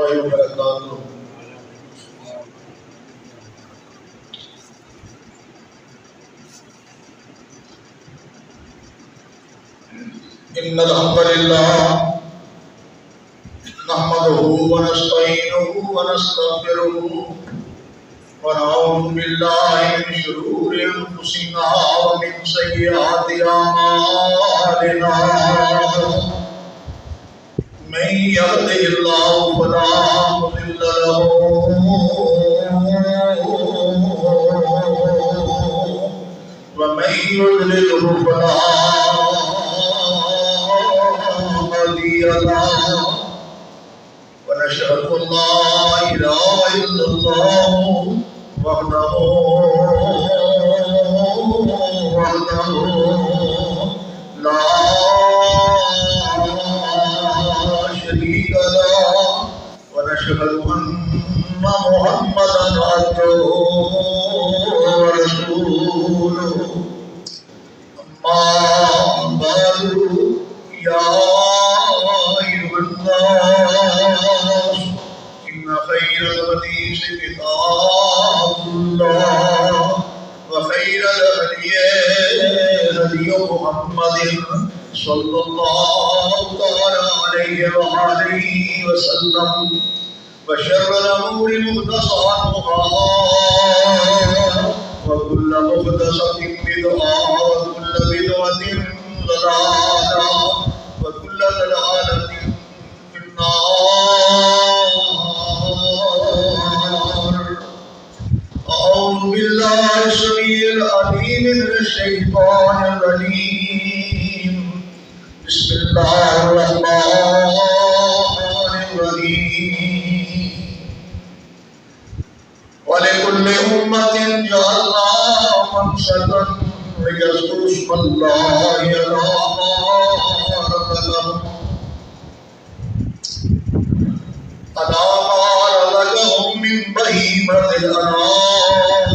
الله وبركاته. إن الحمد لله نحمده ونستعينه ونستغفره ونعوذ بالله من شرور أنفسنا ومن سيئات أعمالنا. من يهده الله فلا مضل له ومن يضلله فلا هادي له. ونشهد أن لا إله إلا الله وحده لا شريك له. ونشهد أن محمدا عبده ورسوله. أما بعد يا أيها الناس إن خير الحديث كتاب الله وخير الهدي هدي محمد صلى الله تعالى عليه وآله وسلم. وشر الأمور محدثاتها وكل محدثة بدعة وكل بدعة ضلالة وكل ضلالة في النار. أعوذ بالله السميع العليم من الشيطان الرجيم. بسم الله الرحمن الرحيم. ولكل أمة جعلنا منسكا ليذكروا اسم الله على ما رزقهم من بهيمة الأنعام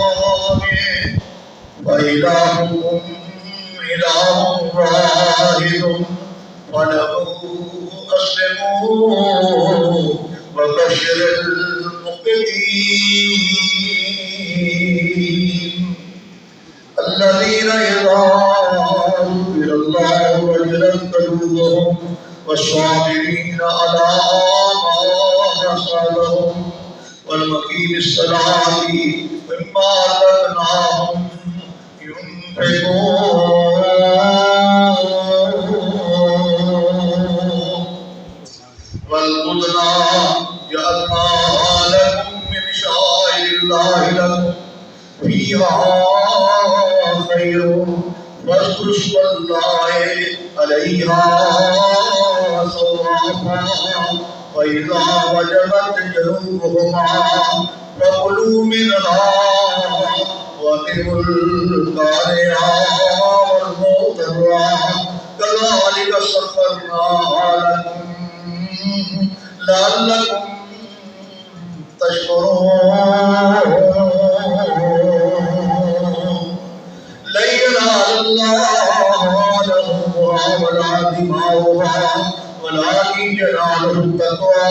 وإلهكم إله واحد وله أسلموا وبشر المخبتين الذين إذا ذكر الله وجلت قلوبهم والصابرين على ما أصابهم والمقيم الصلاة مما رزقناهم ينفقون. والبدن جعلناها لكم من شعائر الله لكم فيها خير فاذكروا اسم الله عليها صوافا. وإذا وجبت جنوبهما فكلوا منها وأطعموا القانع والمضطر كذلك سخرناها لكم لعلكم تشكرون. لن ينال الله لحومها ولا دماؤها ولكن يناله التقوى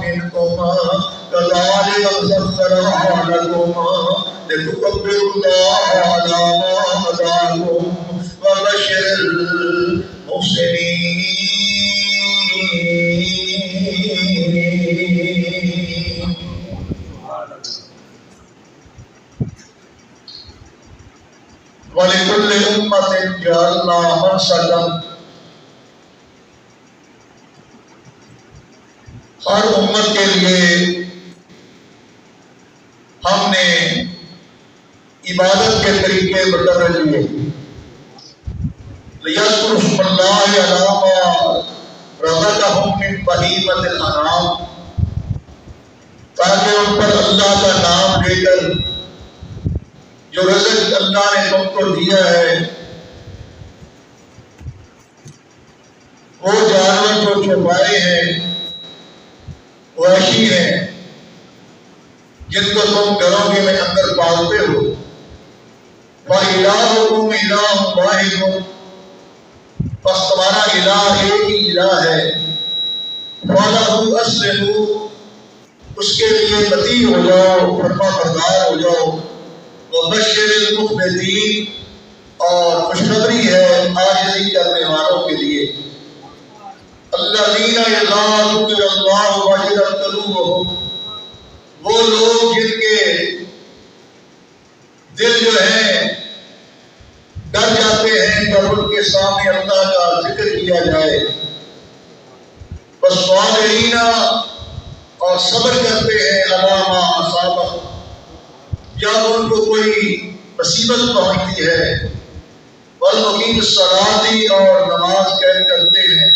منكم. كذلك سخرها لكم لتكبروا الله على ما هداكم وبشر المحسنين. وَلِكُلِّ أُمَّةٍ جَعَلْنَا مَنسَكًا. ہر امت کے لیے ہم نے عبادت کے طریقے مقرر کیے. لِيَذْكُرُوا اسْمَ اللَّهِ عَلَىٰ مَا رَزَقَهُم مِّن بَهِيمَةِ الْأَنْعَامِ، تاکہ ان پر اللہ کا نام لے کر جو رزق اللہ نے تم کو دیا ہے وہ جانور جو چھپائے ہیں وہ ایسی ہیں جن کو تم گھروں کے میں اندر پالتے ہو. وَإِلَٰهُكُمْ إِلَٰهٌ وَاحِدٌ، بس تمہارا الہ ایک ہی الہ ہے. وَلَهُ أَسْلِمُوا، اس کے لیے مطیع ہو جاؤ، فرما بردار ہو جاؤ۔ وبشر المخبتین، اور خوشخبری ہے عاجزی کرنے والوں کے لیے۔ الذین اذا ذکر اللہ وجلت قلوبہم، وہ لوگ جن کے دل جو ہیں ڈر جاتے ہیں جب ان کے سامنے اللہ کا ذکر کیا جائے۔ والصابرین، اور صبر کرتے ہیں علی ما اصابہ، جب ان کو کوئی مصیبت پہنچتی ہے۔ والمقیم الصلاۃ، اور نماز قائم کرتے ہیں۔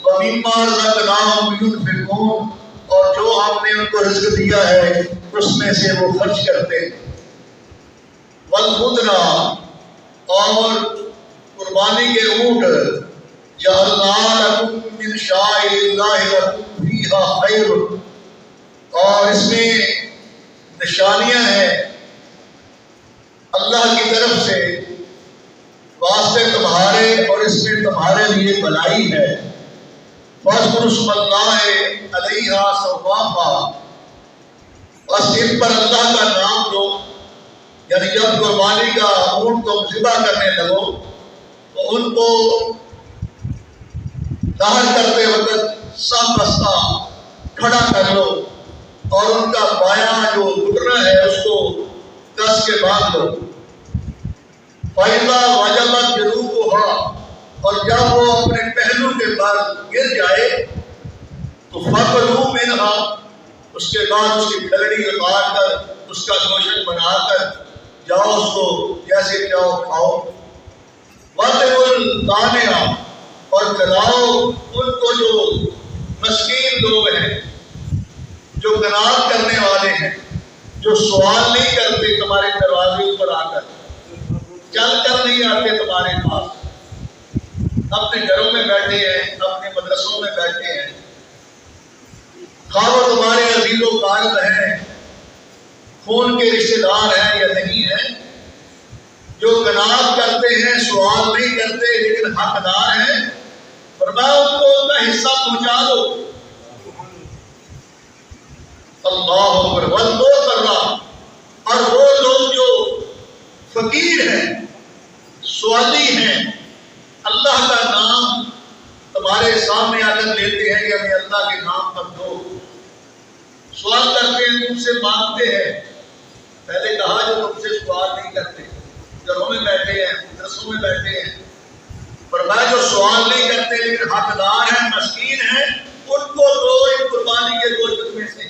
ومما رزقناہم ينفقون، اور جو ہم نے ان کو رزق دیا ہے اس میں سے وہ خرچ کرتے ہیں۔ والبدن، اور قربانی کے اونٹ۔ جعلنا لکم من شعائر اللہ لکم فیہا خیر، اور اس میں نشانیاں ہیں اللہ کی طرف سے واسطے تمہارے، اور اس میں تمہارے لیے بھلائی ہے۔ واذکروا اسم اللہ علیہا صوافا، بس ان پر اللہ کا نام لو، یعنی جب قربانی کا اونٹ تم ذبح کرنے لگو تو ان کو ظاہر کرتے وقت صف بستہ کھڑا کر لو، اور ان کا بایاں جو گھٹنا ہے اس کو کس کے باندھ لو۔ فَإِذَا وَجَبَتْ جُنُوبُهَا، اور جب وہ اپنے پہلو کے بعد گر جائے تو فَكُلُوا مِنْهَا، اس کے بعد اس کی کھلڑی اتار کر اس کا گوشت بنا کر جاؤ اس کو جیسے چاہو کھاؤ۔ وَأَطْعِمُوا الْقَانِعَ، اور کھلاؤ ان کو جو مسکین لوگ ہیں، جو قناعت کرنے والے ہیں، جو سوال نہیں کرتے تمہارے دروازے پر آ کر، چل کر نہیں آتے تمہارے پاس، اپنے گھروں میں بیٹھے ہیں، اپنے مدرسوں میں بیٹھے ہیں، خواہ وہ تمہارے عزیز و قارب ہیں، خون کے رشتے دار ہیں یا نہیں ہیں، جو قناعت کرتے ہیں، سوال نہیں کرتے لیکن حقدار ہیں، فرمایا ان کو ان کا حصہ پہنچا دو۔ اللہ اکبر۔ والمعترہ، اور وہ لوگ جو فقیر ہیں، سوالی ہیں، اللہ کا نام تمہارے سامنے آ کر لیتے ہیں کہ ہمیں اللہ کے نام پر دو، سوال کرتے ہیں، تم سے مانگتے ہیں۔ پہلے کہا جو تم سے سوال نہیں کرتے، گھروں میں بیٹھے ہیں، مدرسوں میں بیٹھے ہیں، فرمایا جو سوال نہیں کرتے لیکن حقدار ہیں، مسکین ہیں، ان کو دو ان قربانی کے گوشت میں سے۔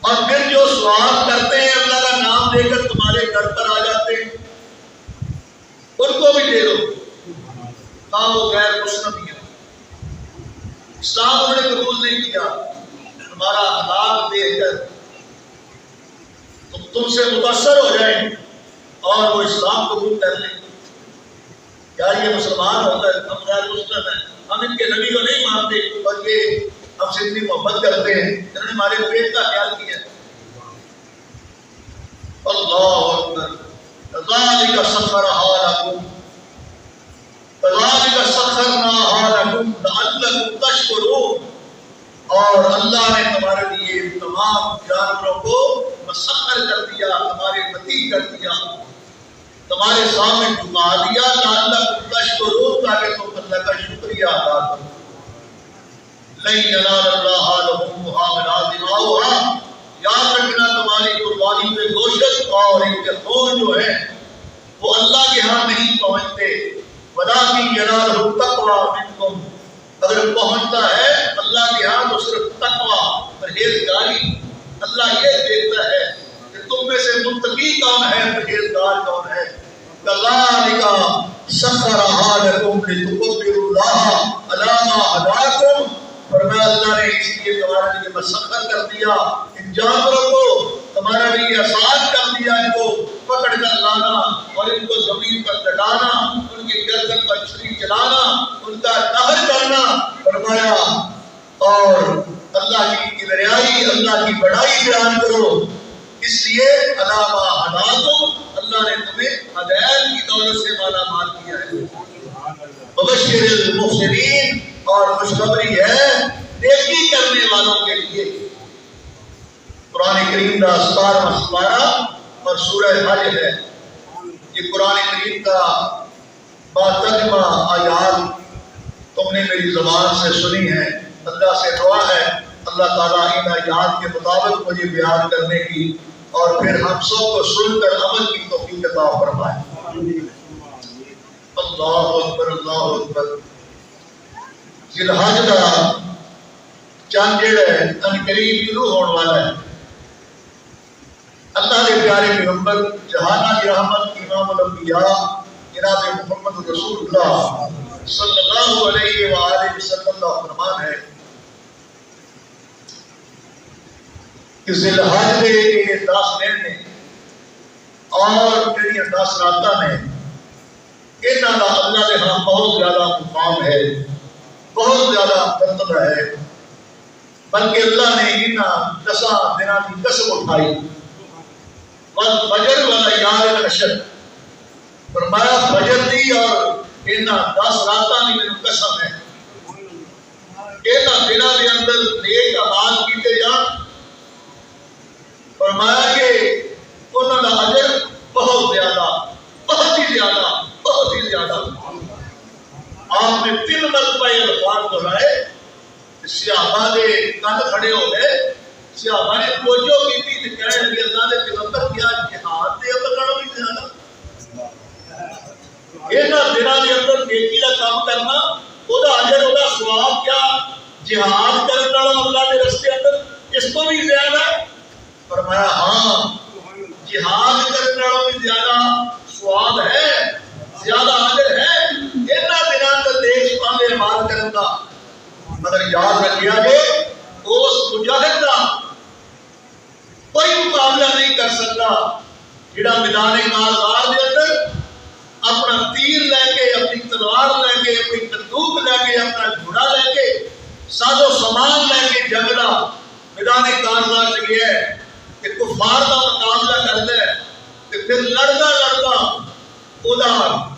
اور پھر جو سوال کرتے ہیں اللہ کا نام لے کر تمہارے گھر پر آ جاتے ہیں، ان کو بھی دے دو، ہاں وہ غیر مسلم ہی ہے، اسلام انہوں نے قبول نہیں کیا، تمہارا اخلاق دیکھ کر تم سے متاثر ہو جائیں اور وہ اسلام قبول کر لیں۔ یار یہ مسلمان ہوتا ہے، ہم غیر مسلم ہیں، ہم ان کے نبی کو نہیں مانتے اور یہ ہم سے اتنی محبت کرتے ہیں، انہوں نے ہمارے پیٹ کا خیال کیا۔ اللہ اکبر۔ كذلك سخرها لكم كذلك سخرناها لكم لعلكم تشكرون، اور اللہ نے تمہارے لیے تمام جانوروں کو مسخر کر دیا، تمہارے مطیع کر دیا، تمہارے سامنے جھکا دیا، لعلکم تشکرون، تاکہ تم اللہ کا شکریہ ادا کرو۔ لن ینال اللہ لحومها ولا دماؤها، یاد رکھنا تمہاری قربانی میں گوشت اور ان کے خون جو ہے وہ اللہ کے ہاں نہیں پہنچتے، ولکن ینالہ التقوی منکم، اگر پہنچتا ہے اللہ کے ہاں تو صرف تقوی، پرہیزگاری۔ اللہ یہ دیکھتا ہے کہ تم میں سے متقی کون ہے، پرہیزگار کون ہے۔ كذلك سخرها لكم لتكبروا الله على ما هداكم، فرمایا اللہ نے اسی لیے تمہارے لیے مسخر کر دیا ان جانوروں کو، تمہارے لیے آسان کر دیا ان کو پکڑ کر لانا اور ان کو زمین پر لٹانا، ان کی گردن پر چھری چلانا، ان کا قہر کرنا۔ فرمایا اور اللہ کی کبریائی، اللہ کی بڑائی بیان کرو، اس لیے علامہ ہداکم، اللہ نے تمہیں ہدایت کی دولت سے مالا مال کیا ہے۔ وبشر المحسنین، اور خوشخبری ہے نیکی کرنے والوں کے لیے، قرآن کریم کا 17واں سپارہ اور سورہ حج ہے. یہ قرآن کریم کا باترجمہ آیات تم نے میری زبان سے سنی ہے. اللہ سے دعا ہے اللہ تعالیٰ ان آیات کے مطابق مجھے بیان کرنے کی اور پھر ہم سب کو سن کر عمل کی توفیق عطا فرمائے. اللہ اکبر اللہ اکبر. ذی الحج کا چند جڑا ہے ان قریب شروع ہونے والا ہے. اللہ کے پیارے پیغمبر جہانہ کی رحمت امام الانبیاء جناب محمد رسول اللہ صلی اللہ علیہ وآلہ وسلم کا فرمان ہے کہ ذی الحج کے یہ 10 دن نے اور جڑیاں 10 راتاں نے انہاں دا اللہ کے ہاں بہت زیادہ مقام ہے, بہت زیادہ مرتبہ ہے. بلکہ اللہ نے انہاں 10 دنوں کی قسم اٹھائی. والفجر والیال العشر, فرمایا فجر دی اور انہاں 10 راتاں دی میری قسم ہے. انہاں دنوں کے اندر نیک اعمال کیتے جان. فرمایا کہ انہاں دا اجر بہت زیادہ, بہت ہی زیادہ, بہت ہی زیادہ. آپ نے 3 مرتبہ یہ الفاظ دہرائے. صحابہ دے کن کھڑے ہو گئے. صحابہ نے توجہ کی تھی کہ کہنے لگے اللہ دے پیغمبر کیا جہاد دے عمل کرنا بھی زیادہ. انہاں دنوں کے اندر نیکی کا کام کرنا وہ دا اجر وہ دا ثواب کیا جہاد کرنے والا اللہ کے راستے اندر اس کو بھی زیادہ. فرمایا ہاں جہاد کرنے والا بھی زیادہ ثواب ہے, زیادہ اجر ہے. انہاں دنوں کا دیش پانے مار کرنے کا مگر یاد رکھیا جے اس مجاہد کا کوئی مقابلہ نہیں کر سکتا جڑا میدان کارزار دے اندر اپنا تیر لے کے, اپنی تلوار لے کے, اپنی بندوق لے کے, اپنا گھوڑا لے کے, ساز و سامان لے کے جنگلا میدان کارزار چ گیا ہے کہ کفار کا مقابلہ کرتا ہے. پھر لڑتا لڑتا وہ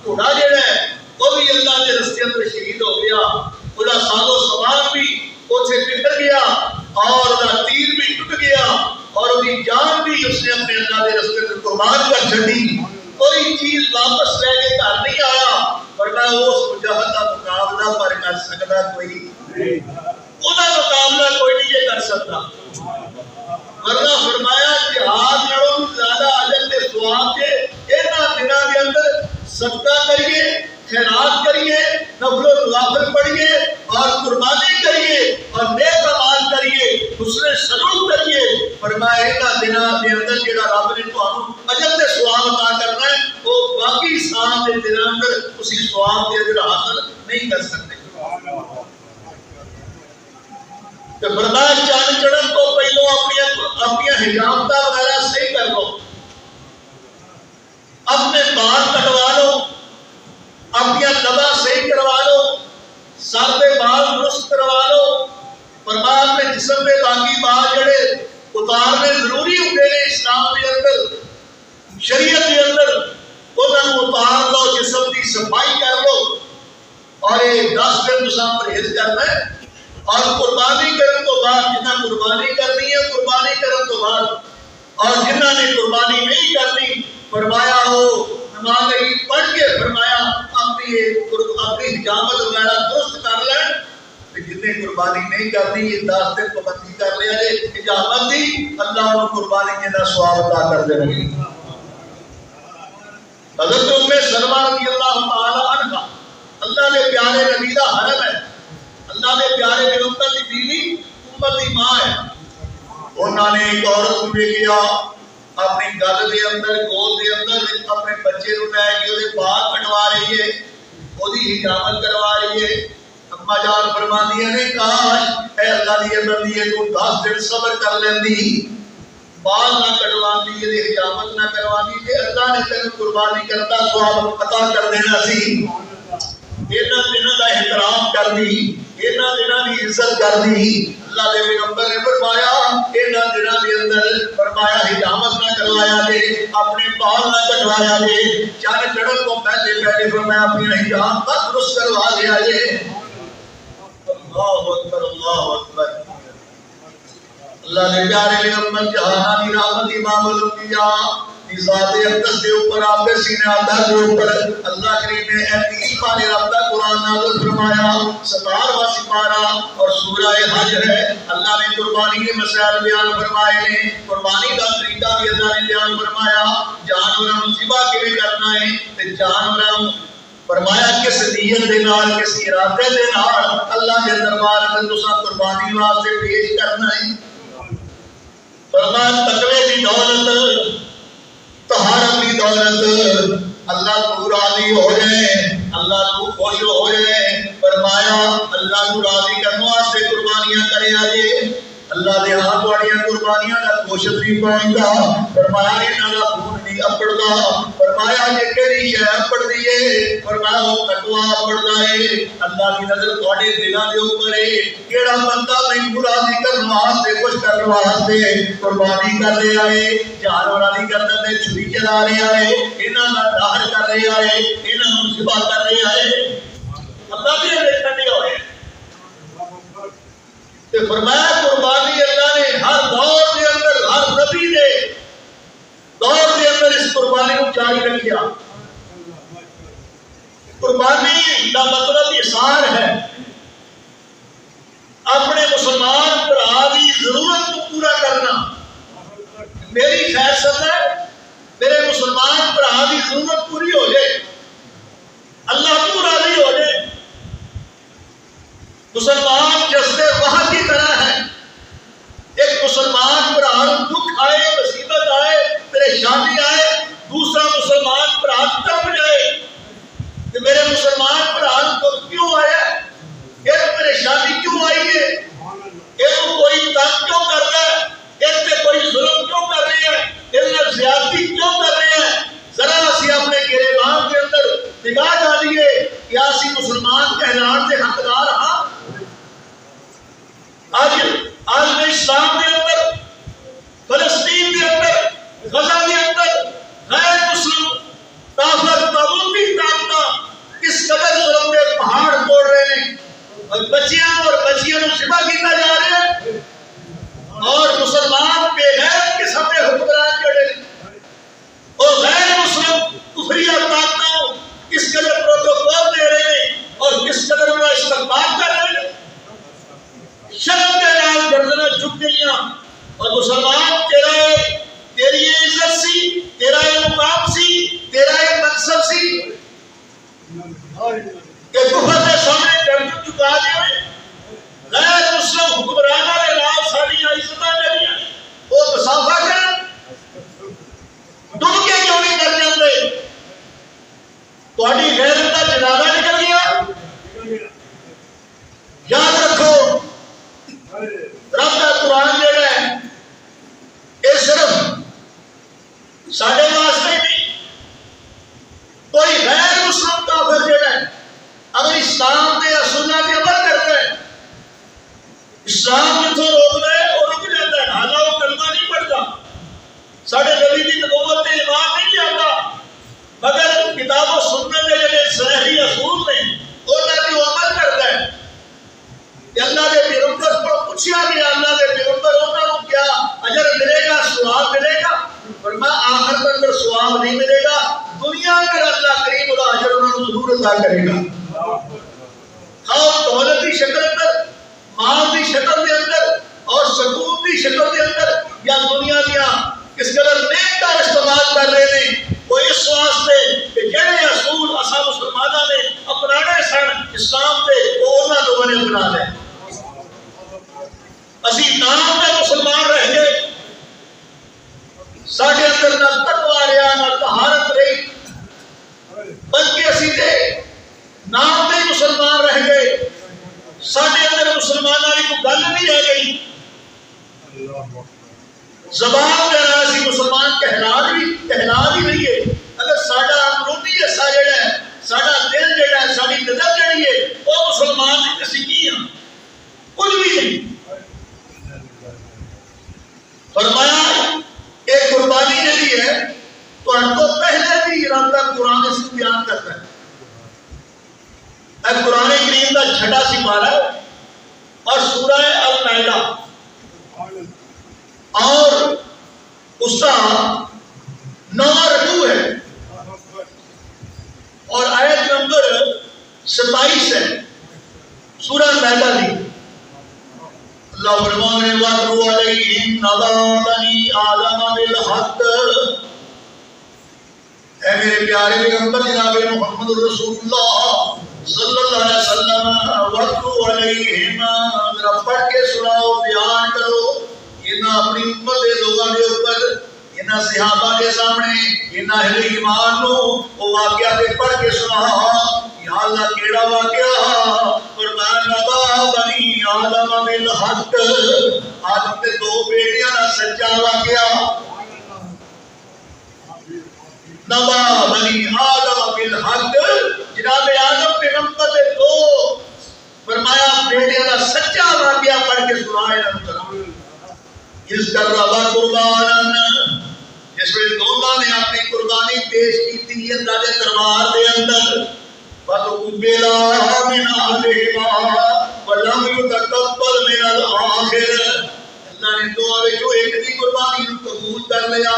گھوڑا جڑا ہے وہ بھی اللہ کے رستے اندر شہید ہو گیا. وہ ساز و سامان بھی اسے بکھر گیا اور وہ تیر بھی ٹوٹ گیا اور وہ جان بھی اس نے اپنے اللہ کے رستے میں قربان کر چھڑی. کوئی چیز واپس لے کے گھر نہیں آیا ورنہ اس مجاہد کا مقابلہ پر کر سکتا کوئی وہ مقابلہ کوئی نہیں کر سکتا. ورنہ فرمایا جہاد لڑوں زیادہ اجر کے ثواب کے انہاں دنوں کے اندر صدقہ کریے, خیرات کریے, نفل و نوافل پڑھیے اور قربانی کریے اور نیک اعمال کریے, حسن سلوک کریے. فرمایا انہاں دنوں کے اندر جڑا رب نے تانوں اجر تے ثواب عطا کرنا ہے وہ باقی سال دے دنوں اندر اسی ثواب دے اجر حاصل نہیں کر سکتے. کہ فرمایا چاند چڑھن تو پہلو اپنی حجامت وغیرہ صحیح کر لو, اپنے بال کٹوا لو, اپنی لبا صحیح کروا لو, سر پہ بال درست کروا لو. فرمایا اپنے جسم پہ باقی بال جڑے اتارنے ضروری ہوتے ہیں اسلام کے اندر, شریعت کے اندر, انہوں اتار لو, جسم کی صفائی کر لو. اور یہ 10 دن تساں پرہیز کرنا ہے. اور قربانی کرنے تو بعد جنہاں قربانی کرنی ہے قربانی کرنے تو بعد, اور جنہاں نے قربانی نہیں کرنی فرمایا ہو نماز عید پڑھ کے فرمایا اپنی حجامت وغیرہ درست کر لیں. جن نے قربانی نہیں کرنی یہ 10 دن پابندی کر لیا جائے حجامت دی, اللہ انہوں قربانی کے دا ثواب عطا کر دے رہی. حضرت ام سلمہ رضی اللہ تعالی عنہ اللہ نے پیارے نبی دا حرم ہے, اللہ نے پیارے پیغمبر کی بیوی امت کی ماں ہے. انہوں نے ایک عورت کو دیکھا اپنی گل دے اندر گود دے اندر اپنے بچے کو لے کے وہ بال کٹوا رہی ہے, وہ حجامت کروا رہی ہے. اما جان فرماندی نے کاش اے اللہ دی بندی تو 10 دن صبر کر لیندی, بال نہ کٹواندی, حجامت نہ کرواندی تے اللہ نے تینوں قربانی کرتا ثواب عطا کر دینا سی. انہاں دنوں دا احترام کر دی, انہاں دنوں دی عزت کر دی. اللہ دے پیغمبر نے فرمایا انہاں دنوں دے اندر فرمایا حجامت نہ کروایا جے, اپنے بال نہ کٹوایا جے, چاند چڑھن کو پہلے فرمایا اپنی حجامت درست کروا لیا جے. اللہ اکبر اللہ اکبر. اللہ نے پیارے پیغمبر جہانانی رحمت امام الانبیاء ذات اقدس کے اوپر آپ کے سینے آدھا کے اوپر اللہ کریم نے 30 پارے رب کا قرآن نازل فرمایا 17واں سپارہ اور سورہ حج ہے. اللہ نے قربانی کے مسائل بیان فرمائے ہیں, قربانی کا طریقہ بھی اللہ نے بیان فرمایا, جانوراں ذبح کیویں کرنا ہے تے جانوراں فرمایا کس نیت دے نال کس ارادے دے نال اللہ کے دربار میں تساں قربانی واسطے پیش کرنا ہے. فرمایا تقوی دی دولت طہارت کی دولت اللہ کو راضی ہو جائے, اللہ کو خوش ہو جائے. فرمایا اللہ کو راضی کرنے واسطے قربانیاں کرے آجے. اللہ دے ہاں تواڈیاں قربانیاں دا گوشت نہیں پاؤندا. فرمایا انہاں دا خون نہیں اپڑدا. فرمایا جے کیڑی شے اپڑدی ہے فرمایا وہ تقوی اپڑدا ہے. اللہ دی نظر تواڈے دلاں دے اوپر ہے. کیڑا بندہ مینوں راضی کرنے واسطے خوش کرنے واسطے قربانی کر رہا ہے, جانوراں دی گردن تے چھری چلا رہا ہے, انہاں دا دہر کر رہا ہے, انہاں نوں ذبح کر رہا ہے. اللہ دی دیکھن دی ہوئے تے فرمایا قربانی اللہ نے ہر دور دے اندر ہر نبی دے دور دے اندر اس قربانی کو جاری رکھیا. قربانی کا مطلب اظہار ہے اپنے مسلمان بھرا دی ضرورت کو پورا کرنا. میری خیریت ہے میرے مسلمان بھرا دی ضرورت پوری ہو جائے, اللہ کو راضی ہو جائے. مسلمان جذبے وہاں کی طرح ہے. ایک مسلمان بھرا دکھ آئے, مصیبت آئے, پریشانی آئے, دوسرا مسلمان بھرا تڑپ جائے کہ میرے مسلمان بھرا کو کیوں آیا, ایک پریشانی کیوں آئی ہے, ایک کوئی تنگ کیوں کر رہا ہے, ایک سے کوئی ظلم کیوں کر رہی ہے, ایک زیادتی کیوں کر رہے ہیں. ذرا اسی اپنے گریبان کے اندر نگاہ ڈالیے کہ اسی مسلمان کہلان کے حقدار ہاں. آج عالم اسلام کے اندر, فلسطین کے اندر, غزہ کے اندر غیر مسلم طاقت تابوتی طاقت کس قدر ظلم کے پہاڑ توڑ رہے ہیں اور بچیاں ذبح کیتا جا رہے ہیں, اور مسلمان بے غیرت قسم کے حکمران جڑے اور غیر مسلم کفریہ طاقتوں کس قدر پروٹوکول دے رہے ہیں اور کس قدر ان کا استقبال کر رہے ہیں. شرم کے نال گردنیں جھک گئیاں اور مسلمان تیری یہ عزت سی, تیرا یہ مقام سی, تیرا یہ منصب سی کہ کفر کے سامنے گردن جھکا دیے. غیر مسلم حکمرانوں کے نام ساری عزتاں جڑیاں وہ مسافہ کرن ڈب کے کیوں نہیں کر جاندے. تہاڈی غیرت دا جنازہ نکل گیا. یاد رکھو رب کا قرآن جڑا ہے یہ صرف ساڈے واسطے نہیں, کوئی غیر مسلم کافر جڑا ہے اگر اسلام کے اصولوں کے عمل کرتا ہے, اسلام جتوں روکتا ہے وہ رک جاتا ہے, حالانکہ وہ کلمہ نہیں پڑھتا, ساڈے نبی کی نبوت تے ایمان نہیں لاتا, مگر کتاب و سنت کے جڑے صحیح اصول نے انہاں تے عمل کرتا ہے. کہ اللہ کے پیغمبر کو پوچھا گیا, اللہ کے پیغمبر انہاں کو کیا اجر ملے گا, ثواب ملے گا؟ فرمایا آخر تک اگر ثواب نہیں ملے گا, دنیا میں اللہ کریم کا اجر انہاں کو ضرور عطا کرے گا. خواہ دولت کی شکل اندر, مال کی شکل کے اندر اور سکون کی شکل کے اندر یا دنیا دیا کس قدر نیک کا استعمال کر رہے ہیں, وہ اس واسطے کہ جڑے اصول اساں مسلمانوں نے اپنانے سن اسلام کے وہ انہاں لوگوں نے اپنا لے. اسی نام میں مسلمان رہ گئے, ساڈے اندر نہ تقوی رہا نہ طہارت رہی, بلکہ اسی دے نام میں مسلمان رہ گئے, ساڈے اندر مسلمانوں کی کوئی گل نہیں رہ گئی. زبان جڑا اسی مسلمان کہلا بھی نہیں ہے. اگر ساڈا اندرونی حصہ جڑا ہے, ساڈا دل جڑا ہے, ساڈی نظر جڑی ہے وہ مسلمان نہیں اسی کی ہاں, کچھ بھی نہیں. فرمایا کہ قربانی جڑی ہے تو ہم کو پہلے بھی ارادہ قرآن اس کو بیان کرتا ہے. قرآن کریم کا چھٹا سپارہ اور سورہ المائدہ اور اس کا 9واں رکوع ہے اور آیت نمبر 27 ہے سورہ مائدہ کی۔ اللہ فرمانے وَاتْلُ عَلَيْهِمْ نَبَأَ بَنِي آدَمَ بِالْحَقِّ، اے میرے پیارے پیغمبر جناب محمد رسول اللہ صلی اللہ علیہ وسلم، وَاتْلُ عَلَيْهِمْ، ذرا پڑھ کے سناؤ، بیان کرو انہاں اپنی امت دے لوگاں دے اوپر، انہاں صحابہ کے سامنے، انہاں اہل ایمان نو وہ واقعہ دے پڑھ کے سنا۔ یا اللہ کیڑا واقعہ؟ فرمایا نبا بنی آدم بالحق، آدم دے 2 بیٹیاں دا سچا واقعہ۔ نبا بنی آدم بالحق، جناب آدم پیغمبر دے 2 فرمایا بیٹیاں دا سچا واقعہ پڑھ کے سنایا۔ اس قربا قربانا، جس میں دونوں نے اپنی قربانی پیش کی تھی اللہ کے دربار دے اندر، فتقبلا من احدہما ولم يتقبل من الاخر، اللہ نے دعا وچوں ایک دی قربانی نو قبول کر لیا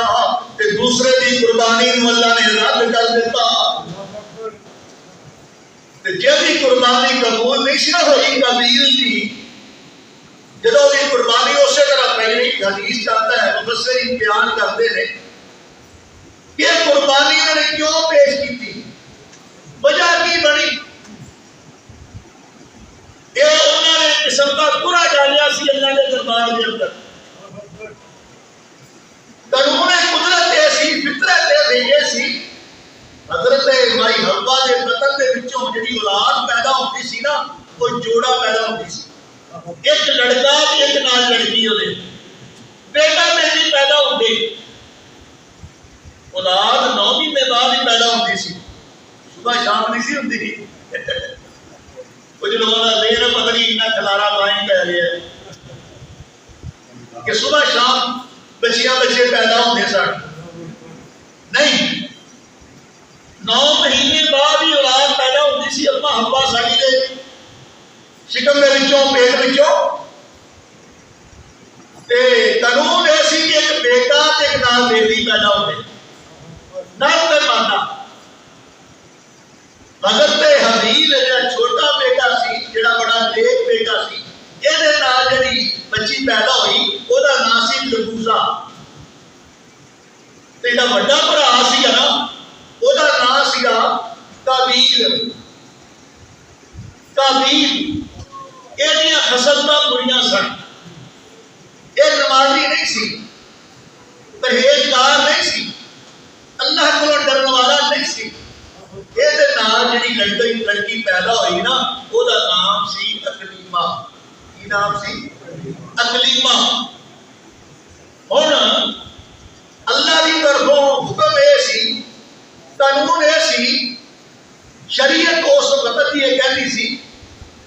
تے دوسرے دی قربانی نو اللہ نے رد کر دیتا۔ تے جدی قربانی قبول نہیں سی ہوئی قابیل دی، جدوں دی قربانی اسی طرح پہلے حدیث چاہتا ہے، مفسرین بیان کرتے ہیں کہ قربانی انہوں نے کیوں پیش کی تھی، وجہ کی بنی؟ یہ انہوں نے قسم کا پورا ڈالیا سی اللہ کے دربار کے اندر، قانون قدرت ایسی، فطرت یہ سی، حضرت مائی حوا کے بطن کے وچوں جڑی اولاد پیدا ہوتی سی نا، وہ جوڑا پیدا ہوتی سی، ایک لڑکا ایک نال لڑکی، ہوتے بیٹا بیٹی پیدا ہوتے، اولاد 9 مہینے بعد ہی پیدا ہوتی سی، صبح شام نہیں سی ہوتی۔ کچھ لوگوں کا ذہن پتہ نہیں اتنا کھلارا قائم کر رہا ہے کہ صبح شام بچیاں بچے پیدا ہوتے سن، نہیں، 9 مہینے بعد ہی اولاد پیدا ہوتی سی۔ اما حوا ساڈی دے شکم دے وچوں، پیٹ وچوں، تے قانون ایسی کہ ایک بیٹا تے ایک نال بیٹی پیدا ہوتے، نر تے مادہ۔ حضرت حابیل جڑا چھوٹا بیٹا سی، جڑا بڑا نیک بیٹا سی، اے نال جڑی بچی پیدا ہوئی او دا نام سی لبوزا، تے جڑا بڑا بھرا سی نا او دا نام سی قابیل۔ قابیل ایڈیاں خصلتاں بڑیاں سن، اے نمازی نہیں سی، پرہیزگار نہیں سی، اللہ کو ڈرن والا نہیں سی۔ یہ نام جڑی لڑکی پیدا ہوئی نا، وہ دا نام سی اکلیمہ۔ کی نام سی؟ اکلیمہ۔ ہن اللہ کی طرفوں حکم یہ سی، قانون یہ سی، شریعت اس وقت یہ کہتی سی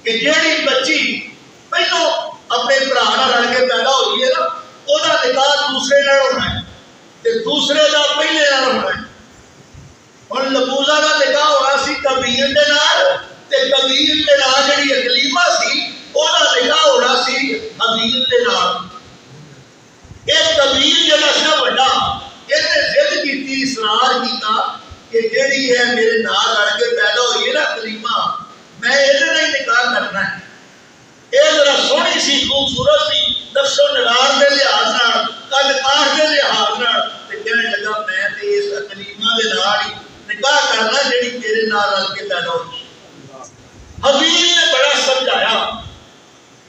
کہ جیڑی بچی پہلو اپنے بھرا نال رل کے پیدا ہوئی ہے نا، وہ نکاح دوسرے نال ہونا ہے تے دوسرے دا پہلے نال ہونا ہے۔ ہن لبوزا دا نکاح ہونا سی قابیل دے نال، تے قابیل دے نال جڑی اکلیمہ سی او دا نکاح ہونا سی حابیل دے نال۔ اے قابیل جڑا سی بڑا، اینے ضد کیتی، اصرار کیتا کہ جیڑی ہے میرے نال رل کے پیدا ہوئی ہے نا اکلیمہ، میں ایدے نال نکاح کرنا ہے۔ اے ذرا سونی سی، خوبصورت سی، نفس و نگار دے لحاظ نال، قد کاٹ دے لحاظ نال، تے کہنے لگا میں تے اس اکلیمہ دے نال ہی نکاح کرنا جیڑی تیرے نال رل کے پیدا ہوئی۔ حابیل نے بڑا سمجھایا،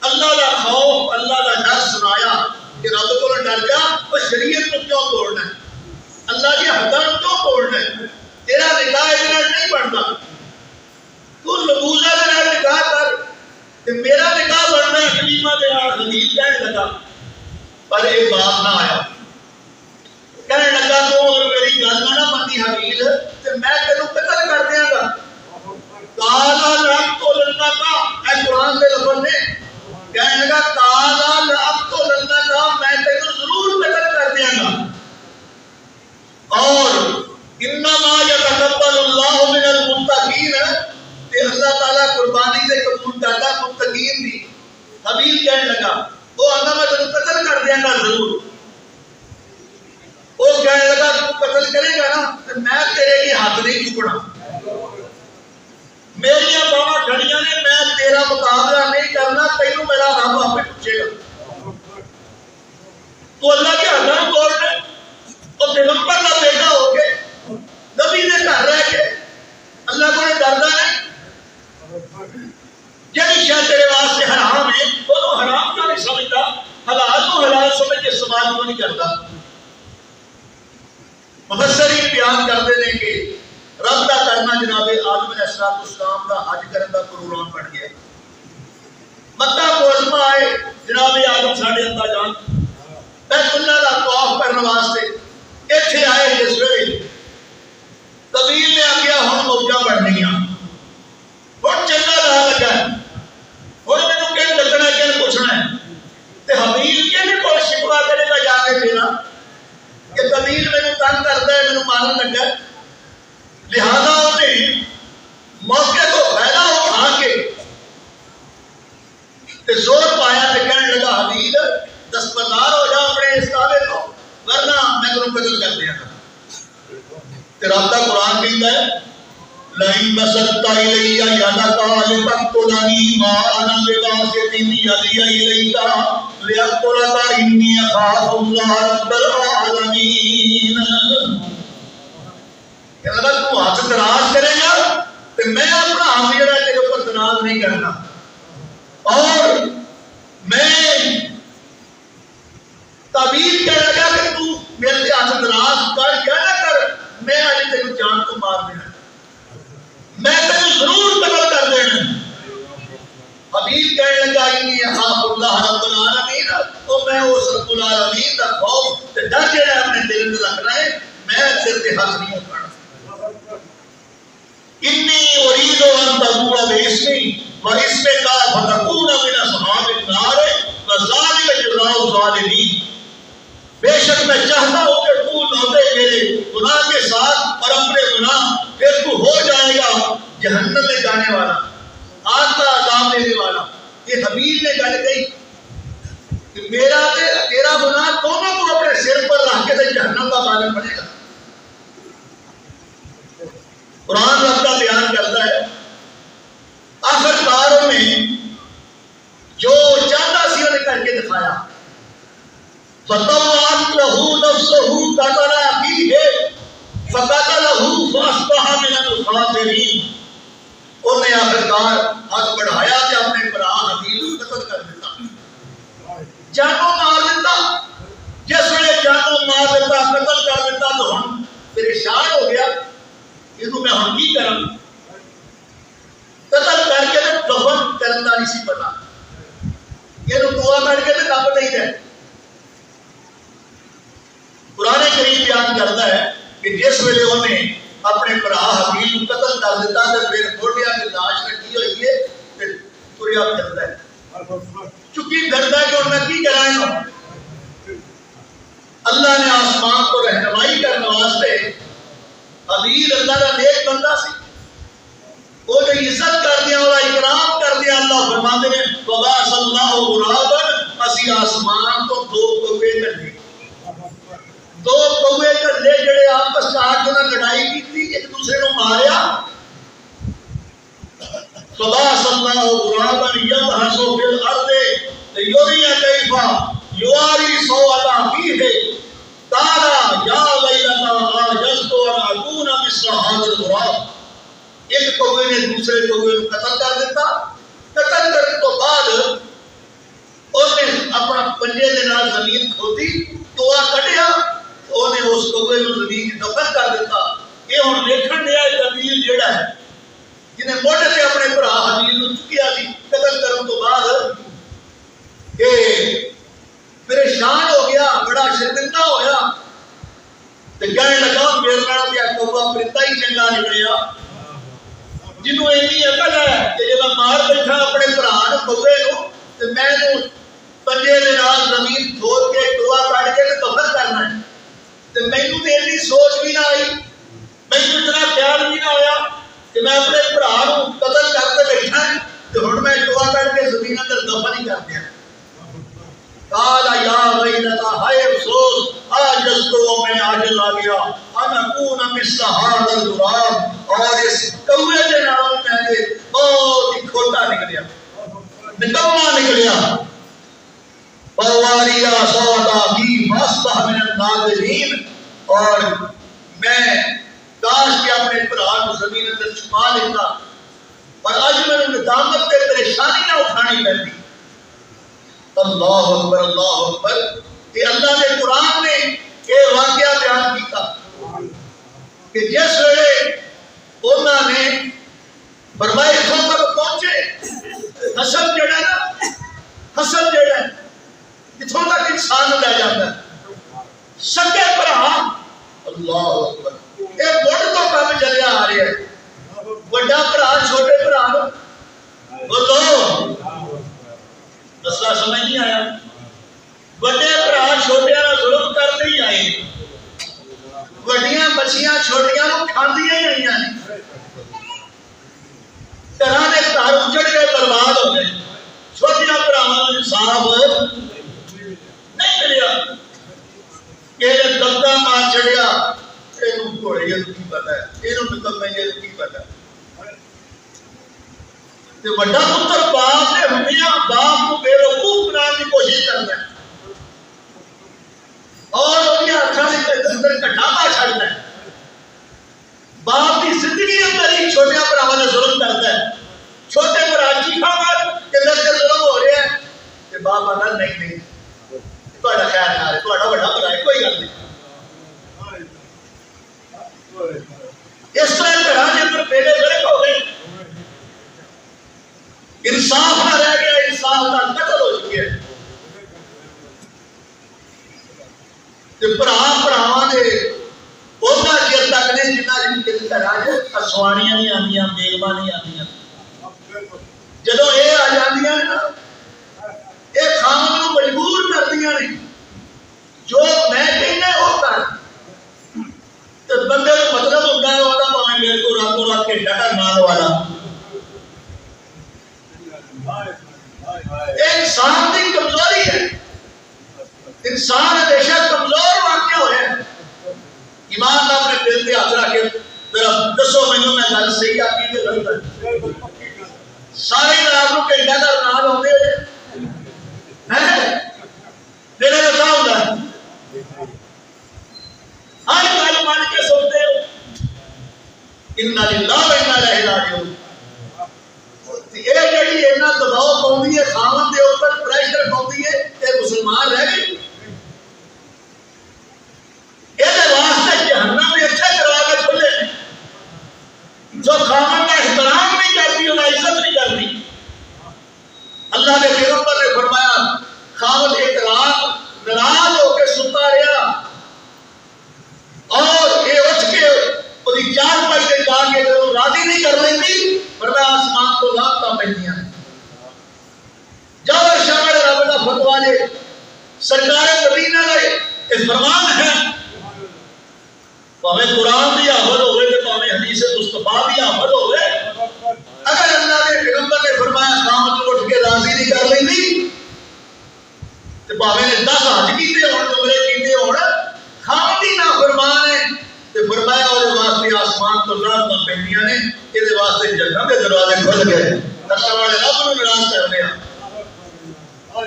اللہ دا خوف، اللہ دا ڈر سنایا کہ رب کو ڈر جا، اور شریعت کو کیوں توڑنا ہے، اللہ کی حداں کیوں توڑنا ہے، تیرا نکاح اس نال نہیں بنتا، تو لبوزا دے نال نکاح کر تے میرا نکاح بننا ہے اکلیمہ دے نال۔ حابیل کہنے لگا، پر ایک بات نہ آیا، کہنے لگا تو اور میری گل نہ منی حابیل تے میں تینوں قتل کر دیاں گا۔ کالا لأقتلنک، اے قرآن دے لفظ نے، کہنے لگا کالا لأقتلنک، میں تینوں ضرور قتل کر دیاں گا۔ اور انما یتقبل اللہ من المتقین، تے اللہ تعالیٰ قربانی سے قبول کرتا متقین دی۔ حابیل کہنے لگا وہ آنا میں تینوں قتل کر دیاں گا ضرور، وہ کہنے لگا تو قتل کرے گا نا تو میں تیرے کے ہاتھ نہیں چکنا، میری باواں کھڑیاں نے، میں تیرا مقابلہ نہیں کرنا، تینوں میرا رب آپ پوچھے گا۔ تو اللہ کے حکم توڑ دے اور پیغمبر کا بیٹا ہو کے نبی نے گھر رہ کے اللہ کو ڈردا نہیں، جی شاید تیرے واسطے حرام ہے وہ حرام کا نہیں سمجھتا، حلال کو حلال سمجھ کے استعمال کو نہیں کرتا۔ مفسرین بیان کرتے ہیں کہ رب کا کرنا جناب آدم علیہ السلام کا حج کرنے کا پروگرام بن گیا۔ مکہ معظمہ آئے جناب آدم ساڈے ابا جان بیت اللہ کا طواف کرنے واسطے، اتنے آئے جس ویلے قبیل نے آخیا ہن موجاں بڑھنیاں، ہن چنگا لا لگا ہے، ہن مینوں کہن لگنا کہن پوچھنا ہے تے حبیل کے بھی کوئی شکوا کرے گا جا کے میرا کہ قبیل مینوں تنگ کرتا ہے، مینوں مارن لگا ہے، لہذا انہیں موقع کو فائدہ اٹھا کے زور پایا تے کہنے لگا حبیل دستبردار ہو جا اپنے اس کعبے کو ورنہ میں تمہیں قتل کر دیا گا۔ تے رب دا قرآن کہتا ہے لئن بسطت الی یدک لتقتلنی ما انا بباسط یدی الیک لیقتلک انی اخاف اللہ رب العالمین۔ کہ اگر تو ہاتھ دراز کرے گا تو میں اپنا ہاتھ جڑا تیرے اوپر دراز نہیں کرنا، اور میں تعبیر کہنے لگا کہ تو میرے سے ہاتھ دراز کر کیا نہ کر، میں آج تیرے جان کو مار دینا، میں تیرے ضرور قتل کر دینا۔ حبیل کہنے لگا انی اخاف اللہ رب العالمین، تو میں اس رب العالمین کا خوف تے ڈر جڑا اپنے دل میں رکھنا ہے، میں تیرے تے ہاتھ نہیں اٹھانا۔ انی اريد ان تبوء باسمي واسمك فتكون من اصحاب النار وذلك جزاء الظالمين۔ بے شک میں چاہتا ہوں کہ تو لوٹے میرے گناہ کے ساتھ اور اپنے گناہ، پھر تو ہو جائے گا جہنم میں جانے والا، آگ کا عذاب دینے والا۔ یہ حبیل نے گل کہی کہ میرا تیرا گناہ دونوں کو اپنے سر پر رکھ کے جہنم کا باغ بنے گا۔ قرآن رب کا بیان کرتا ہے آخر کار میں جو چاہتا سی انہیں کر کے دکھایا، فَطَوَّعَتْ لَهُ نَفْسُهُ قَتَلَ أَخِيهِ فَقَتَلَهُ فَأَصْبَحَ مِنَ الْخَاسِرِينَ۔ انہیں آخر کار ہاتھ بڑھایا کہ اپنے برا حبیل کو قتل کر دیتا، جانوں مار دیتا۔ جس نے جانوں مار دیتا، قتل کر دیتا تو ہم پریشان ہو گیا، یہ تو میں ہم کی کروں، قتل کر کے دفن کرنا نہیں سی پتا، یہ تو دعا کر کے دب نہیں ہے۔ قرآن کریم بیان کرتا ہے کہ جس ویلے انہیں اپنے برا حبیل کو قتل کر دیتا تو پھر گھوڑیا کی لاش رکھی ہوئی ہے پھر تریا پھرتا ہے، چکی پھرتا ہے کہ انہیں کی کرائیں۔ اللہ نے آسمان کو رہنمائی کرنے واسطے حبیل اللہ کا نیک بندہ سی، وہ جو عزت کر دیا اور اکرام کر دیا، اللہ فرماتے ہیں وَبَعَثَ اللَّهُ غُرَابًا، اسی آسمان کو دو کوے کڈے، دو کوے کڈے جڑے آپس میں آ کے لڑائی کی تھی، ایک دوسرے کو ماریا۔ وَبَعَثَ اللَّهُ غُرَابًا يَبْحَثُ فِي الْأَرْضِ لِيُرِيَ كَيْفَ يُوَارِي سَوْءَةَ أَخِيهِ قَالَ يَا وَيْلَتَا عَجَزْتُ أَنْ أَكُونَ مِثْلَ هَذَا الْغُرَابِ۔ ایک کوے نے دوسرے کوے کو قتل کر دیتا، قتل کرنے تو بعد اس نے اپنا پنجے دے نال زمین کھودی، ٹوਆ کڈیا، انہیں اس کوے کو زمین دفن کر دیتا۔ یہ ہن ویکھن دیا حبیل جیڑا ہے جنہیں موٹے سے اپنے بھرا حبیل نو چکیا سی قتل کرنے تو بعد یہ پریشان ہو گیا، بڑا شرمندہ ہویا تے کہنے لگا میرے نال تے کوا پرندہ ہی چنگا نکلیا جنوں اینی عقل ہے کہ جب مار بیٹھا اپنے بھرا نو کوے نو تے میں نو پنجے دے نال زمین کھود کے ٹوਆ کٹ کے تے دفن کرنا ہے، تے مینوں تے اینی سوچ بھی نہ آئی، مینوں اتنا خیال بھی نہ ہویا کہ میں اپنے بھرا نو قتل کر کے بیٹھا تے ہن میں ٹوਆ کٹ کے زمین اندر دفن ہی کر دیا۔ قال یا ویلتا، ہائے افسوس، عجزت میں عاجز آ گیا انا اکون مثل هذا الغراب، اور اس کوے دے نال میں بہت ہی کھوٹا نکلیا، نکما نکلیا، وواریا سودا بھی فاصبح من الناظرین، اور میں کاش کہ اپنے بھرا کو زمین اندر چھپا لیتا، اور اج میں ندامت تے پریشانی نہ اٹھانی پڑتی۔ اللہ اکبر اللہ اکبر، کہ اللہ نے قرآن نے یہ واقعہ بیان کیتا کہ جس ویلے انہوں نے فرمایا اتھوں تک پہنچے، حسد جڑا نا، حسد جڑا اتھوں تک انسان لے جاتا ہے، سکے بھرا اللہ اکبر، یہ بڑھ تو کم چلیا آ رہا ہے، بڑا بھرا چھوٹے بھرا بولو، مسئلہ سمجھ نہیں آیا، بڑے بھرا چھوٹے ظلم کرتے ہی آئے، بڑیاں بچیاں چھوٹیاں کو کھاندیاں ہی آئی ہیں، طرح نے گھر اجڑ کے برباد ہو گئے، چھوٹیاں بھراواں نوں انصاف نہیں ملیا، کہ دبدا مار چڑیا، یہ گھوڑے یہ کی پتا ہے، یہ نکمے یہ کی پتا ہے، وڈا پتر باپ نے ہمیاں باپ کو بے وقوف بنانے کی کوشش کرنا ہے اور انہیں ہاتھوں کے اندر کٹاوا چھڑنا ہے، باپ کی زندگی اندر ہی چھوٹے بھراواں نے ظلم کرتا ہے، چھوٹے بھرا چیخا مار کہ میرے سے ظلم ہو رہا ہے، کہ باپ آتا نہیں نہیں تہاڈا خیر نہ ہے، تہاڈا بڑا بھرا ہے، کوئی گل نہیں، اس طرح گھراں دے اندر بیڑے غرق ہو گئے، انصاف نہ رہ گیا، انصاف کا قتل ہو چکے ہیں، تے بھرا بھراواں دے اُنہاں چیر تک نے جنہاں دے گھراں وچ اسوانیاں نہیں آندیاں، بیگماں نہیں آندیاں، جدوں اے آ جاندیاں نا، اے خاوند نوں مجبور کردیاں نے، جو میں کہنا وہ کر، تے بندے نوں مطلب ہوندا ہے اودا بھاویں میرے کو راتوں رات کے ڈٹا نال والا، انسان کی کمزوری ہے، انسان ہمیشہ کمزور واقع ہوا ہے، ایمان نہ اپنے دل تے ہاتھ رکھ کے ذرا دسو مینوں میں گل صحیح آکی تے غلط ہے، سارے رات نوں گھنٹہ گھر نال ہوندے ہیں میرے نال کیا ہوندا ہے، ہر گل مان کے سنتے ہو، انا للہ و انا الیہ راجعون، یہ جڑی اینا دباؤ پاؤندی ہے خاوند دے اوپر، پریشر پاؤندی ہے، تے مسلمان رہ گئے، یہ واسطے جہنم میں اچھے دروازے کھلے ہیں، جو خاوند کا احترام نہیں کرتی انہیں عزت نہیں کرتی، اللہ نے پیغمبر نے فرمایا خاوند ایک رات ناراض ہو کے ستا رہا اور یہ اٹھ کے وہی چار پائی تے جا کے راضی نہیں کر لیندی، فرمایا آسمان تو لانتاں پیندیاں، جاؤ شامل رب دا فتوا جے، سرکار مدینہ کا یہ فرمان ہے، پاویں قرآن دی آمد ہوئے تے پاویں حدیث مصطفیٰ دی آمد ہوئے، اگر اللہ نے پیغمبر نے فرمایا خاوند اٹھ کے راضی نہیں کر لیندی تے پاویں نے 10 حج کیتے ہون، عمرے کیتے ہون، خاوند ہی نافرمان ہے تے فرمایا اور واسطے آسمان تو لعنتاں پیندیاں نے، اس واسطے جنت دے دروازے کھل گئے، دساں والے رب نوں ناراض کرنے ہاں،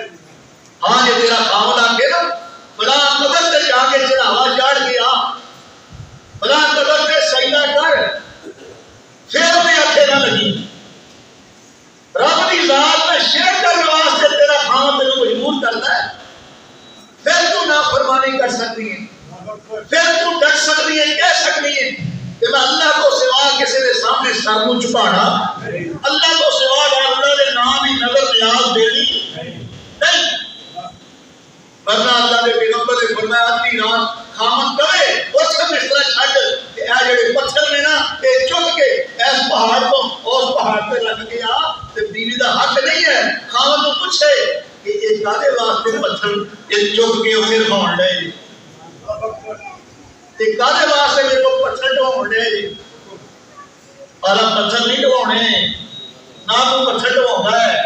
ہاں یہ تیرا خاوند آ کے نا فلاں قبر تے جا کے چڑھاوا چڑھ گیا، فلاں قبر تے سجدہ کر، پھر بھی آنکھیں نہ لگی، رب دی ذات میں شرک کرنے واسطے تیرا خاوند تینوں مجبور کرتا ہے، پھر تو نافرمانی کر سکتی ہے، پھر تو ڈٹ سکتی ہے، کہہ سکتی ہے کہ میں اللہ کو سوا کسی کے سامنے سر کو چھپانا، اللہ کو سوا اللہ کے نام ہی نظر نیاز دینی نہیں، ورنہ اللہ کے پیغمبر نے فرمایا آدھی رات خامن کرے اٹھ بستر چھڈ کہ اے جڑے پتھر نے نا اے چک کے اس پہاڑ کو اس پہاڑ تے رکھ کے آ تے بیوی دا حق نہیں ہے، خامن کو پوچھے کہ یہ کادے واسطے پتھر یہ چک کے پھر ہون ڈے تے کادے واسطے میرے کو پتھر ڈھون ڈے، اور پتھر نہیں ڈھونے نہ تو پتھر ڈھوندا ہے،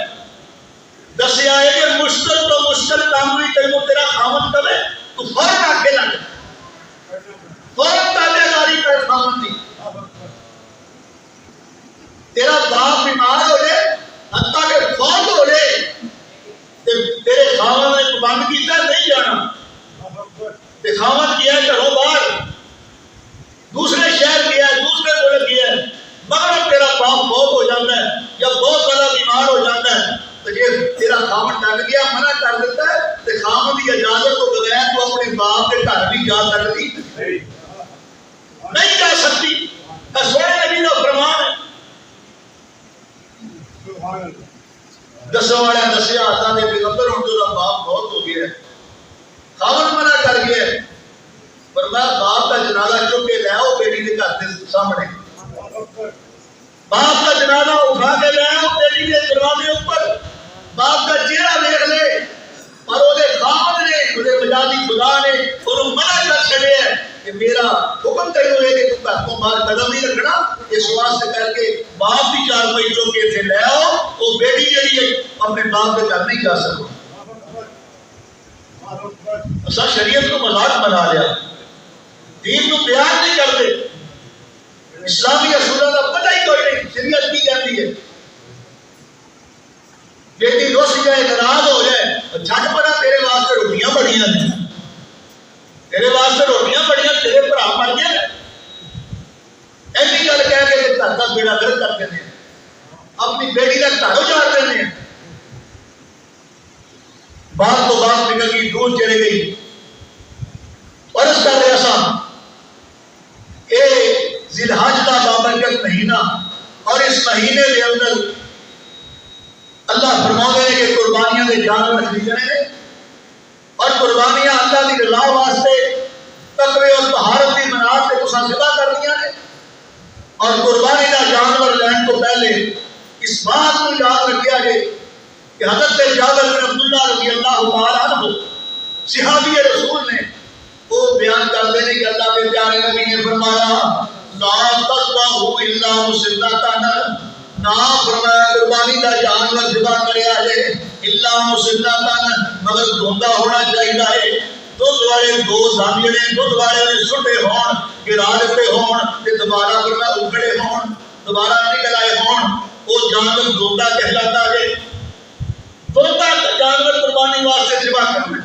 دسیا ہے کہ مشکل تو مشکل کام بھی تینوں تیرا خامن کرے تو فوراً آ کے لگ خامد کیا ہے گھروں باہر، دوسرے شہر گیا ہے، دوسرے ملک گیا ہے، مگر تیرا باپ بہت ہو جاتا ہے یا بہت زیادہ بیمار ہو جاتا ہے تو یہ تیرا خامد ڈٹ گیا، منع کر دیتا ہے تو خامد کی اجازت کو بغیر تو اپنے باپ کے گھر بھی جا سکتی نہیں، جا سکتی۔ سونے نبی کا فرمان ہے، دسوں والا دسیا اللہ نے پیغمبر ہوں جو باپ بہت ہو گیا ہے، خامد منع کر گیا ہے، پر میں باپ کا جنازہ چک کے لے آؤ بیٹی کے گھر کے سامنے، باپ کا جنازہ اٹھا کے لے آؤ بیٹی کے دروازے اوپر، باپ کا چہرہ دیکھ لے، اور وہ خامد نے وہ مجازی خدا نے انہوں منع کر چھڑے ہے کہ میرا حکم تیرے ہوئے کہ تم گھر کو باہر قدم نہیں رکھنا، اس واسطے کر کے باپ بھی چار پائی چوکے تھے لے آؤ، وہ بیٹی جڑی ہے اپنے باپ کے گھر نہیں جا سکو۔ ایسا شریعت کو مذاق بنا لیا، دین کو بیان نہیں کرتے، اسلامی اصولوں کا پتہ ہی کوئی نہیں، شریعت کی کہتی ہے۔ بیٹی روس جائے ناراض ہو جائے جھٹ پڑا تیرے واسطے روٹیاں بڑیاں نے، تیرے واسطے روٹیاں بڑیاں، تیرے بھرا مر گئے، ایسی گل کہہ کے گھر کا بیڑا گرک کر دیتے ہیں، اپنی بیٹی کا گھر اجاڑ دیتے ہیں۔ بات تو بات نکل گئی، دور چلے گئی، عرض کر رہا سا اے ذی الحج کا بابرکت مہینہ، اور اس مہینے کے اندر اللہ فرماتے ہیں کہ قربانیاں دے جانور خریدنے ہیں، اور قربانیاں اللہ کی رضا واسطے تقوی اور طہارت کی بنیاد سے تساں ذبح کر دیا نے، اور قربانی کا جانور لین کو پہلے اس بات کو یاد رکھیا جائے کہ حضرت جابر بن عبداللہ رضی اللہ تعالیٰ عنہ صحابی رسول نے وہ بیان کرتے ہیں کہ اللہ کے پیارے نبی نے فرمایا لا تذبحوا الا مسلمۃ، نہ فرمایا قربانی کا جانور ذبح کریا جائے الا مسلمۃ، مگر دھوندا ہونا چاہیے، دودھ والے دو زانجڑے دودھ والے نے سٹے ہون، گرا دیتے ہون تے دوبارہ فرمایا اکھڑے ہون، دوبارہ نکل آئے ہون، وہ جانور دھوندا کہلاتا ہے۔ دھوندا جانور قربانی واسطے ذبح کرنا،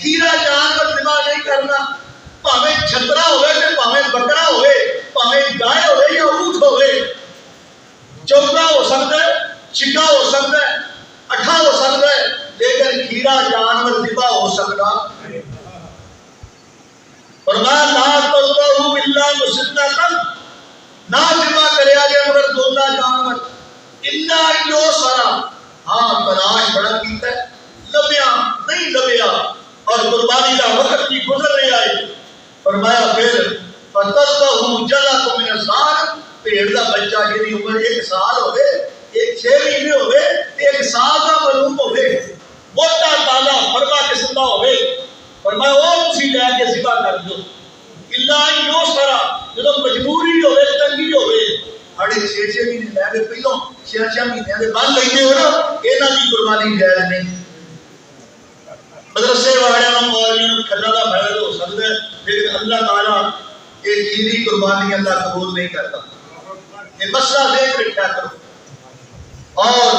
کھیرا جانور ذبح نہیں کرنا، پاویں چھترا ہوئے تے پاویں بکرا ہوئے، پاویں گائے ہوئے یا اونٹ ہوئے، چوکا ہو سکتا ہے، چکا ہو سکتا ہے، اٹھا ہو سکتا ہے، لیکن کھیرا جانور ذبح ہو سکتا۔ فرمایا لا تذبحوا الا مسلمۃ، نہ ذبح کریا جائے مگر دوندا جانور، الا یوسرا، ہاں تلاش بڑا کیتا ہے، لبیا نہیں لبیا، اور قربانی کا وقت بھی گزر رہا ہے۔ فرمایا پھر فتذبحوا جزءا من السان، بھیڑ کا بچہ جی عمر 1 سال ہوئے، 6 مہینے ہوئے، 1 سال کا معلوم ہوئے، موٹا تازہ فرما قسم کا ہوئے، فرمایا وہ تسی لے کے ذبح کر دو، الا یوسرا، جب مجبوری ہوئے تنگی ہوئے، اڑے 6 مہینے لے کے پہلو 6 مہینے کے بعد لیندے ہو نا، انہاں دی قربانی جائز نہیں۔ مدرسے والوں مولویوں کھلا دا فائدہ ہو سکتا ہے، لیکن اللہ تعالیٰ ایک کھیری قربانی اللہ قبول نہیں کرتا۔ یہ مسئلہ دیکھ رکھا کرو، اور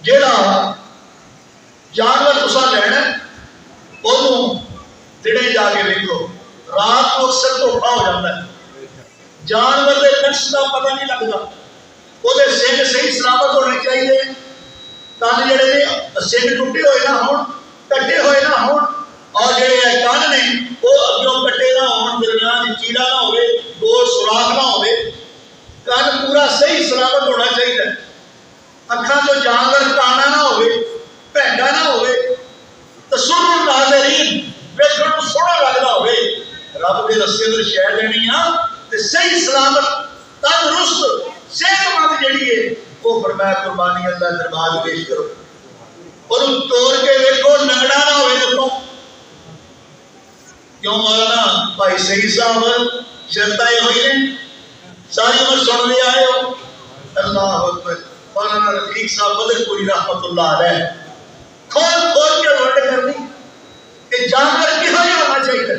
جیڑا جانور تساں لینا انہوں دڑے جا کے لکھو، رات کو اکثر دھوکا ہو جاتا ہے، جانور دے نقش کا پتہ نہیں لگتا، وہ سنگ صحیح سلامت ہونے چاہیے، کان جڑے نے سنگ ٹوٹے ہوئے نہ ہون، کٹے ہوئے نہ ہون، اور جڑے کان نے وہ اگوں کٹے نہ ہون، درمیان چیڑا نہ ہوئے، گول سوراخ نہ ہوئے، کان پورا صحیح سلامت ہونا چاہیے، اکھاں تو جانور کانا نہ ہوئے، پینڈا نہ ہوئے، تسر الناظرین ویکھن نوں سوہنا لگدا ہوئے، رب دے رستے اندر شے لینی آ تے صحیح سلامت تندرست صحت مند جڑی ہے وہ فرمایا قربانی اللہ دربار پیش کرو، اور توڑ کے ویکھو لنگڑا نہ ہوئے دیکھو۔ کیوں مولانا بھائی صحیح صاحب شرطیں یہ ہوئی ہیں، ساری عمر سن لے آئے ہو، اللہ اکبر۔ مولانا رفیق صاحب بدر پوری رحمت اللہ علیہ کھول کھول کے ورڈ کرنی کہ جانور کہاں ہونا چاہیے،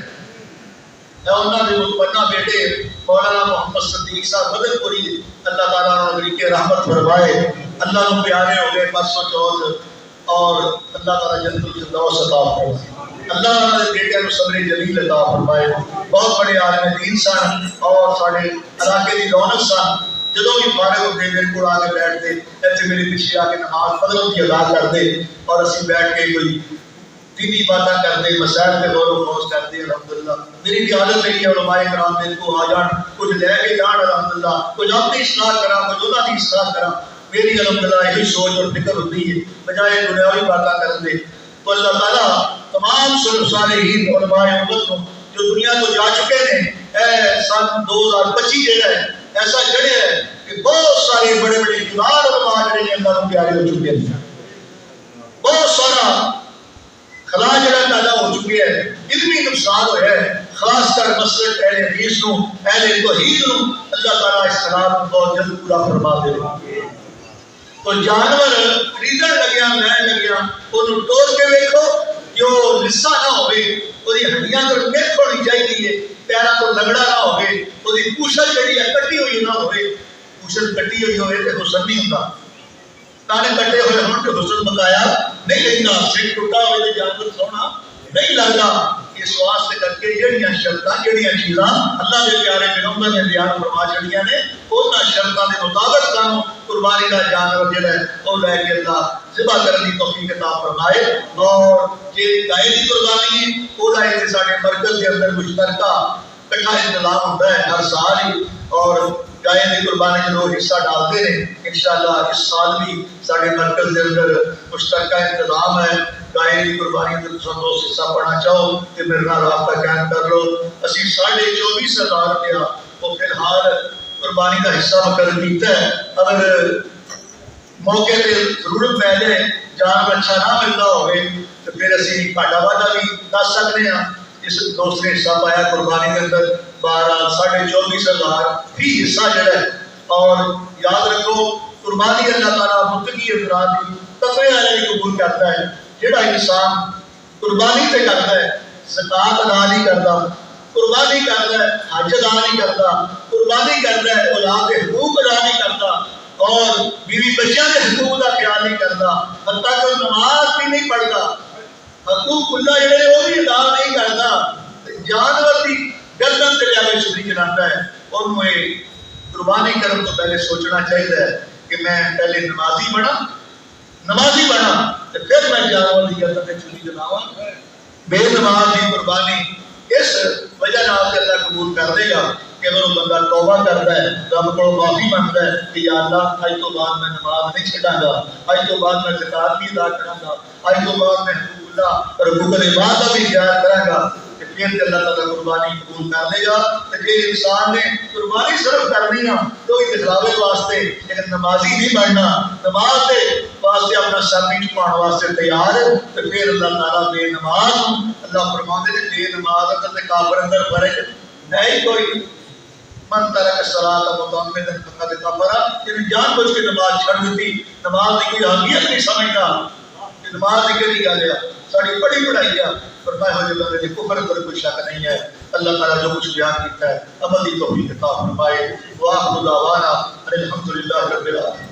انہوں نے بنا بیٹے مولانا محمد صدیق صاحب بدر پوری اللہ تعالیٰ نے کے رحمت فرمائے، اللہ نے پیارے ہو گئے پرسوں چوتھ، اور اللہ تعالیٰ جنت الفردوس عطا فرمائے۔ اللہ نے بیٹے کو صبر جلیل عطا فرمائے. بہت بڑے عالم دین سن اور سارے علاقے کی رونق سن. جدو بھی فارغ ہوتے میرے کو آ کے بیٹھتے ایسے میرے پیچھے آ کے نماز فضل کی ادا کرتے اور اسی بیٹھ کے کوئی دینی باتیں کرتے مسائل پہ غور و خوض کرتے. الحمدللہ میری بھی عادت رہی ہے علماء کرام میرے کو آ جان کچھ لے کے جان. الحمدللہ کچھ اپنی اصلاح کرا کچھ انہوں کی اصلاح کرا. میری الحمدللہ یہی سوچ اور فکر ہوتی ہے بجائے دنیاوی باتیں کرتے. تو اللہ تعالیٰ تمام سلف صالحین علماء امت کو جو دنیا کو جا چکے ہیں سن 2025 جڑا ہے ایسا جڑے ہے کہ بہت سارے بڑے بڑے کردار علماء جڑے ہیں اللہ کو پیارے ہو چکے ہیں. بہت سارا خلا جڑا پیدا ہو چکی ہے. علمی نقصان ہوا ہے خاص کر مسلک اہل حدیث نو اہل توحید نو اللہ تعالیٰ اس خلا کو بہت جلد پورا فرما دے. تو جانور خریدن لگیا لین لگیا انہوں توڑ کے ویکھو جو لسا نہ ہوئے وہی ہڈیاں تو میک ہونی چاہیے پیرا تو لگڑا نہ ہوئے وہی پوچھل جڑی ہے کٹی ہوئی نہ ہوئے. پوچھل کٹی ہوئی ہوئے تو حسن نہیں ہوتا. تانے کٹے ہوئے ہوں تو حسن بتایا نہیں لگتا. سر ٹوٹا ہوئے تو جانور سونا نہیں لگتا. اس واسطے کر کے جڑیاں شرطاں جڑیاں چیزاں اللہ دے پیارے پیغمبر نے بیان فرما چھڑیاں نے انہاں شرطاں دے مطابق سانو قربانی کا جانور جڑا ہے وہ لے کے اللہ ذبح کرنے کی توفیق عطا فرمائے. اور یہ گائے کی قربانی ہے وہ لائے سارے مرکز کے اندر مشترکہ کٹھا انتظام ہوتا ہے ہر سال ہی. اور گائے کی قربانی کے لوگ حصہ ڈالتے ہیں. انشاءاللہ اس سال بھی سارے مرکز کے اندر مشترکہ انتظام ہے. گائے کی قربانی کے دوست حصہ پڑھنا چاہو تو میرے نال رابطہ قائم کر لو. اسی 24,500 روپیہ وہ فی الحال قربانی کا حصہ مقرر کیتا ہے. اگر موقع پہ ضرورت پہ جائے جانور اچھا نہ ملتا ہوئے تو پھر اسی گھاٹا واٹا بھی دس سکتے ہیں. اس دوست نے حصہ پایا قربانی کے اندر 24,500 فی حصہ جڑا ہے. اور یاد رکھو قربانی اللہ تعالیٰ متقی افراد کی تقوی والے کی قبول کرتا ہے. جڑا انسان قربانی پہ کرتا ہے زکات ادا نہیں کرتا قربانی کرتا ہے حج ادا نہیں کرتا قربانی کرتا ہے اولاد کے حقوق ادا نہیں کرتا اور بیوی بچیاں کے حقوق کا خیال نہیں کرتا حتیٰ کہ نماز بھی نہیں پڑھتا حقوق اللہ جڑے وہ بھی ادا نہیں کرتا جانور کی گردن سے جا کے چھری چلاتا ہے. اور میں قربانی کرنے تو پہلے سوچنا چاہیے کہ میں پہلے نمازی بنا تو پھر میں جانور کی گردن سے چھری چلاواں. بے نماز کی قربانی اس وجہ سے اللہ قبول کر دے گا کہ اگر وہ بندہ توبہ کرتا ہے رب کو معافی مانگتا ہے کہ یا اللہ آج تو بعد میں نماز نہیں چھڈاں گا آج تو بعد میں زکات بھی ادا کراں گا آج تو بعد میں حقوق اللہ اور حقوق العباد کا بھی خیال کراں گا کہ پھر اللہ تعالیٰ قربانی قبول کر دے گا. کہ جی انسان نے قربانی صرف کرنی ہے تو دکھلاوے واسطے لیکن نمازی نہیں بننا نماز کے واسطے اپنا سر نہیں چھپانے واسطے تیار ہے تو پھر اللہ تعالیٰ بے نماز اللہ فرماتے ہیں بے نماز اندر کافر اندر فرق نہیں کوئی. من ترک الصلاۃ متعمدا فقد کفر. یعنی جان بوجھ کے نماز چھڑ دیتی نماز کی کوئی اہمیت نہیں سمجھتا کہ نماز کی کہڑی گل ہے ساری بڑی پڑھائی ہے. فرمایا ہو جو بندے کفر پر کوئی شک نہیں ہے. اللہ تعالیٰ جو کچھ بیان کیتا ہے عمل کی توفیق عطا فرمائے. واخر دعوانا الحمد للہ رب العالمین.